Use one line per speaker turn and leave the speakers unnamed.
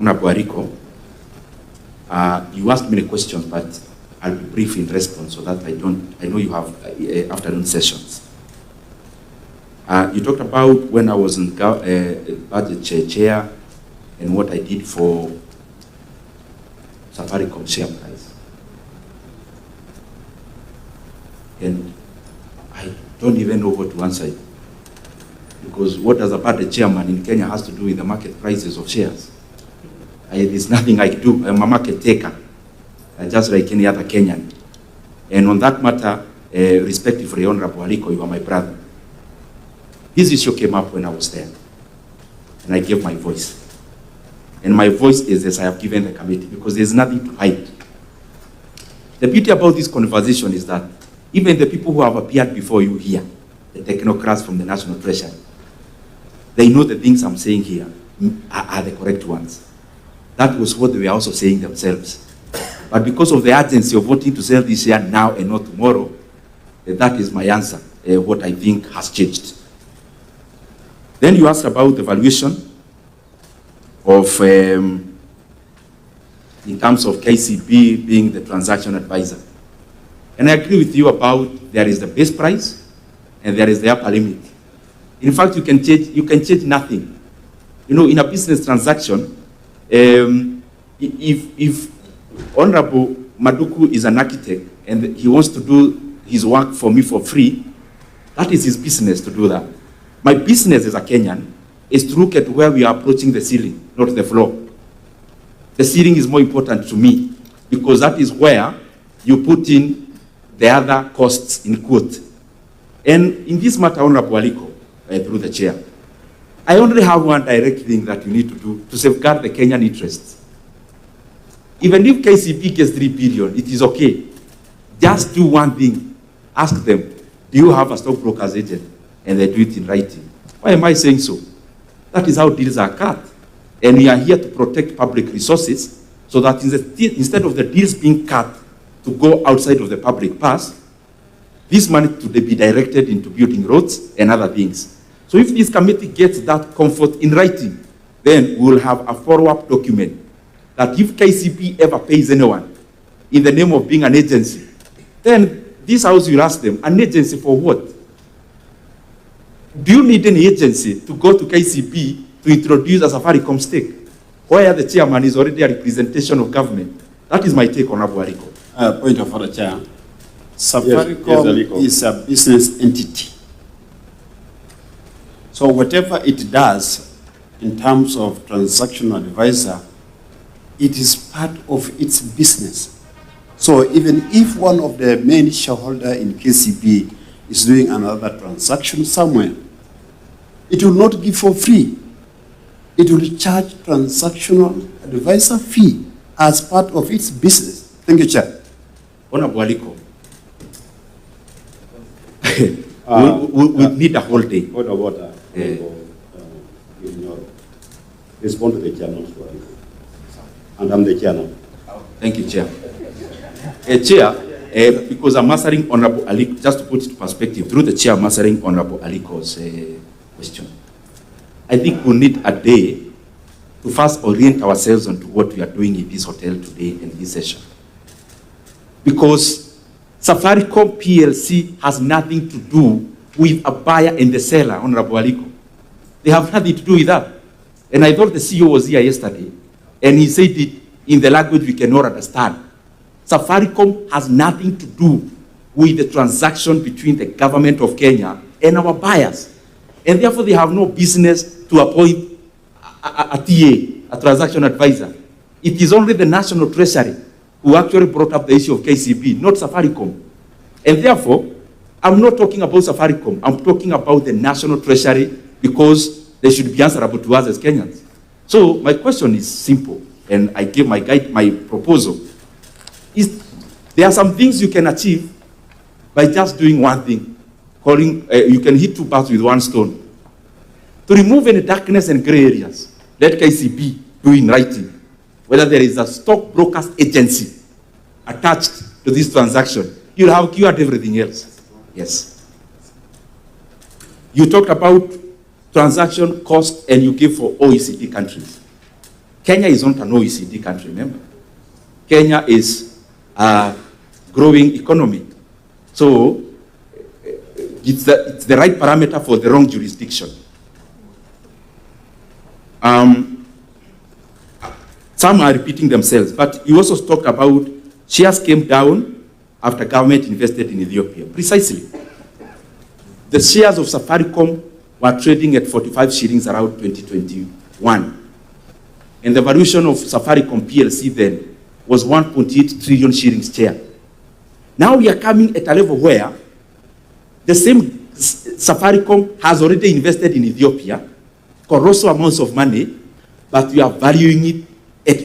Honorable Ariko, you asked me the questions, but I'll be brief in response so that I know you have afternoon sessions. You talked about when I was in budget chair and what I did for Safaricom share price. And I don't even know what to answer you. Because what does a budget chairman in Kenya has to do with the market prices of shares? There's nothing I do. I'm a market taker, just like any other Kenyan. And on that matter, respectively, Honorable Ariko, you are my brother. This issue came up when I was there, and I gave my voice. And my voice is as I have given the committee, because there's nothing to hide. The beauty about this conversation is that even the people who have appeared before you here, the technocrats from the National Treasury, they know the things I'm saying here are the correct ones. That was what they were also saying themselves. But because of the urgency of wanting to sell this share now and not tomorrow, that is my answer, what I think has changed. Then you asked about the valuation of, in terms of KCB being the transaction advisor. And I agree with you about there is the base price and there is the upper limit. In fact, you can change nothing. You know, in a business transaction, if Honorable Maduku is an architect and he wants to do his work for me for free, that is his business to do that. My business as a Kenyan is to look at where we are approaching the ceiling, not the floor. The ceiling is more important to me because that is where you put in the other costs in quote. And in this matter, Honorable Ariko, through the chair, I only have one direct thing that you need to do to safeguard the Kenyan interests. Even if KCB gets 3 billion, it is okay. Just do one thing. Ask them, do you have a stockbroker's agent? And they do it in writing. Why am I saying so? That is how deals are cut. And we are here to protect public resources so that instead of the deals being cut to go outside of the public purse, this money to be directed into building roads and other things. So if this committee gets that comfort in writing, then we will have a follow-up document that if KCB ever pays anyone in the name of being an agency, then this house will ask them, an agency for what? Do you need any agency to go to KCB to introduce a Safaricom stake, where the chairman is already a representation of government? That is my take on Abu Ariko.
Point of order, Chair. Safaricom is a business entity. So whatever it does in terms of transactional advisor, it is part of its business. So even if one of the main shareholder in KCB is doing another transaction somewhere, it will not give for free. It will charge transactional advisor fee as part of its business. Thank you, Chair.
Honorable Ariko, we need a whole day.
Point of order. Respond to the chair, not to Ariko. And I'm the chair now.
Thank you, Chair. Chair, because I'm answering Honorable Ariko, just to put it in perspective, through the chair, I'm answering Honorable Ariko's question. I think we need a day to first orient ourselves onto what we are doing in this hotel today in this session. Because Safaricom PLC has nothing to do with a buyer and the seller, Honorable Ariko. They have nothing to do with that. And I thought the CEO was here yesterday, and he said it in the language we cannot understand. Safaricom has nothing to do with the transaction between the government of Kenya and our buyers. And therefore, they have no business to appoint a TA, a transaction advisor. It is only the National Treasury who actually brought up the issue of KCB, not Safaricom. And therefore, I'm not talking about Safaricom. I'm talking about the National Treasury because they should be answerable to us as Kenyans. So my question is simple, and I gave my proposal. There are some things you can achieve by just doing one thing. You can hit 2 birds with 1 stone. To remove any darkness and gray areas, let KCB do in writing whether there is a stockbrokers agency attached to this transaction. You'll have cured everything else. Yes. You talked about transaction cost and you give for OECD countries. Kenya is not an OECD country, remember. Kenya is a growing economy. So it's the right parameter for the wrong jurisdiction. Some are repeating themselves, but you also talked about shares came down after government invested in Ethiopia. Precisely. The shares of Safaricom were trading at 45 shillings around 2021. And the valuation of Safaricom PLC then was 1.8 trillion shillings share. Now we are coming at a level where the same Safaricom has already invested in Ethiopia, colossal amounts of money, but we are valuing it